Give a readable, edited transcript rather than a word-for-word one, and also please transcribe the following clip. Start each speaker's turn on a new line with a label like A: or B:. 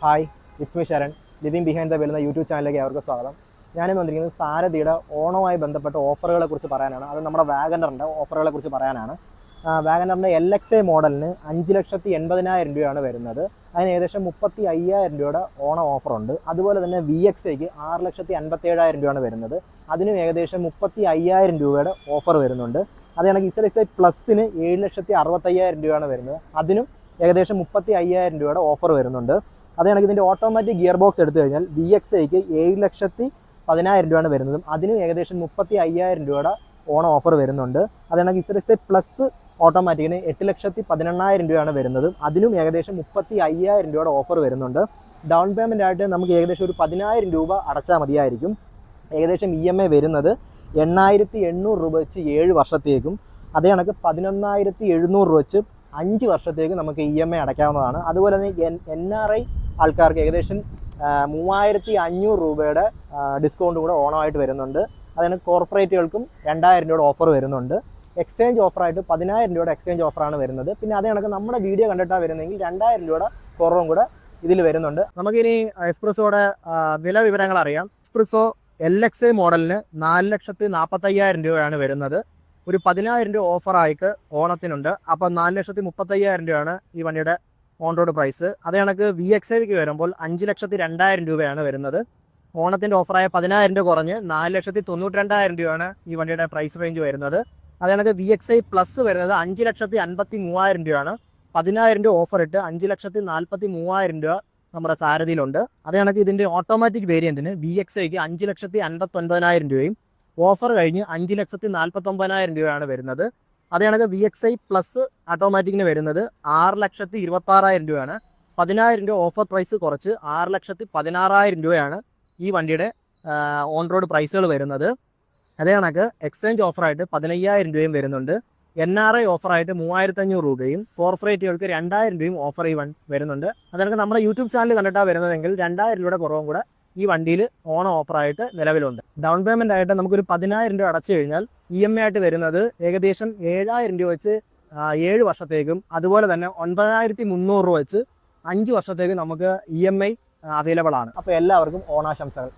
A: Hi, it's me Sharan. Living behind the well എന്ന YouTube ചാനലിലേക്ക് അവർക്ക് സ്വാഗതം. ഞാനിന്ന് വന്നിരിക്കുന്നത് സാരഥിയുടെ ഓണവുമായി ബന്ധപ്പെട്ട ഓഫറുകളെ കുറിച്ച് പറയാനാണ്. അത് നമ്മുടെ വാഗനറിൻ്റെ ഓഫറുകളെ കുറിച്ച് പറയാനാണ്. വാഗനറിൻ്റെ LXA മോഡലിന് 5,80,000 രൂപയാണ് വരുന്നത്. അതിന് ഏകദേശം 35,000 രൂപയുടെ ഓണം ഓഫറുണ്ട്. അതുപോലെ തന്നെ VXAക്ക് 6,57,000 രൂപയാണ് വരുന്നത്. അതിനും ഏകദേശം 35,000 രൂപയുടെ ഓഫർ വരുന്നുണ്ട്. അത് കണക്ക് XLXI പ്ലസിന് 7,65,000 രൂപയാണ് വരുന്നത്. അതിനും ഏകദേശം 35,000 രൂപയുടെ ഓഫർ വരുന്നുണ്ട്. അത് കണക്ക് ഇതിൻ്റെ ഓട്ടോമാറ്റിക് ഗിയർ ബോക്സ് എടുത്തു കഴിഞ്ഞാൽ VXAക്ക് 7,10,000 രൂപയാണ് വരുന്നതും അതിനും ഏകദേശം 35,000 രൂപയുടെ ഓണം ഓഫർ വരുന്നുണ്ട്. അത് കണക്ക് XLXI പ്ലസ് ഓട്ടോമാറ്റിക്കിന് 8,18,000 രൂപയാണ് വരുന്നതും അതിനും ഏകദേശം 35,000 രൂപയുടെ ഓഫർ വരുന്നുണ്ട്. ഡൗൺ പേയ്മെൻ്റ് ആയിട്ട് നമുക്ക് ഏകദേശം ഒരു 10,000 രൂപ അടച്ചാൽ മതിയായിരിക്കും. ഏകദേശം EMI വരുന്നത് 8,800 രൂപ വെച്ച് 7 വർഷത്തേക്കും അതേ കണക്ക് 11,700 രൂപ വെച്ച് 5 വർഷത്തേക്ക് നമുക്ക് EMI അടയ്ക്കാവുന്നതാണ്. അതുപോലെ തന്നെ NRI ആൾക്കാർക്ക് ഏകദേശം 3,500 രൂപയുടെ ഡിസ്കൗണ്ട് കൂടെ ഓണമായിട്ട് വരുന്നുണ്ട്. അതിന് കോർപ്പറേറ്റുകൾക്കും 2,000 രൂപയുടെ ഓഫർ വരുന്നുണ്ട്. എക്സ്ചേഞ്ച് ഓഫറായിട്ട് 10,000 രൂപയുടെ എക്സ്ചേഞ്ച് ഓഫറാണ് വരുന്നത്. പിന്നെ അതേ കണക്ക് നമ്മുടെ വീഡിയോ കണ്ടിട്ടാണ് വരുന്നതെങ്കിൽ 2,000 രൂപയുടെ കുറവും കൂടെ ഇതിൽ വരുന്നുണ്ട്. നമുക്കിനി എക്സ്പ്രസോയുടെ വില വിവരങ്ങൾ അറിയാം. എക്സ്പ്രസോ LXA മോഡലിന് 4,45,000 രൂപയാണ് വരുന്നത്. ഒരു 10,000 രൂപ ഓഫറായിട്ട് ഓണത്തിനുണ്ട്. അപ്പോൾ 4,35,000 രൂപയാണ് ഈ വണ്ടിയുടെ ഓൺ റോഡ് പ്രൈസ്. അതേ കണക്ക് VXAക്ക് വരുമ്പോൾ 5,02,000 രൂപയാണ് വരുന്നത്. ഓണത്തിൻ്റെ ഓഫറായ 10,000 രൂപ കുറഞ്ഞ് 4,92,000 രൂപയാണ് ഈ വണ്ടിയുടെ പ്രൈസ് റേഞ്ച് വരുന്നത്. അതേ കണക്ക് VXI പ്ലസ് വരുന്നത് 5,53,000 രൂപയാണ്. 10,000 രൂപ ഓഫർ ഇട്ട് 5,43,000 രൂപ നമ്മുടെ സാരഥിയിലുണ്ട്. അതേ കണക്ക് ഇതിൻ്റെ ഓട്ടോമാറ്റിക് വേരിയൻറ്റിന് VXIക്ക് 5,59,000 രൂപയും ഓഫർ കഴിഞ്ഞ് 5,49,000 രൂപയാണ് വരുന്നത്. അതേ കണക്ക് VXI പ്ലസ് ഓട്ടോമാറ്റിക്കിന് വരുന്നത് 6,26,000 രൂപയാണ്. 10,000 രൂപ ഓഫർ പ്രൈസ് കുറച്ച് 6,16,000 രൂപയാണ് ഈ വണ്ടിയുടെ ഓൺ റോഡ് പ്രൈസുകൾ വരുന്നത്. അതേ കണക്ക് എക്സ്ചേഞ്ച് ഓഫറായിട്ട് 15,000 രൂപയും വരുന്നുണ്ട്. NRI ഓഫറായിട്ട് 3,500 രൂപയും കോർപ്പറേറ്റുകൾക്ക് 2,000 രൂപയും ഓഫർ വരുന്നുണ്ട്. അതൊക്കെ നമ്മുടെ യൂട്യൂബ് ചാനൽ കണ്ടിട്ടാണ് വരുന്നതെങ്കിൽ 2,000 രൂപയുടെ കുറവും കൂടെ ഈ വണ്ടിയിൽ ഓണം ഓഫറായിട്ട് നിലവിലുണ്ട്. ഡൗൺ പേയ്മെൻ്റ് ആയിട്ട് നമുക്കൊരു 10,000 രൂപ അടച്ചു കഴിഞ്ഞാൽ EMI ആയിട്ട് വരുന്നത് ഏകദേശം 7,000 രൂപ വെച്ച് 7 വർഷത്തേക്കും അതുപോലെ തന്നെ 9,300 രൂപ വെച്ച് 5 വർഷത്തേക്ക് നമുക്ക് EMI അവൈലബിൾ ആണ്. അപ്പോൾ എല്ലാവർക്കും ഓണാശംസകൾ.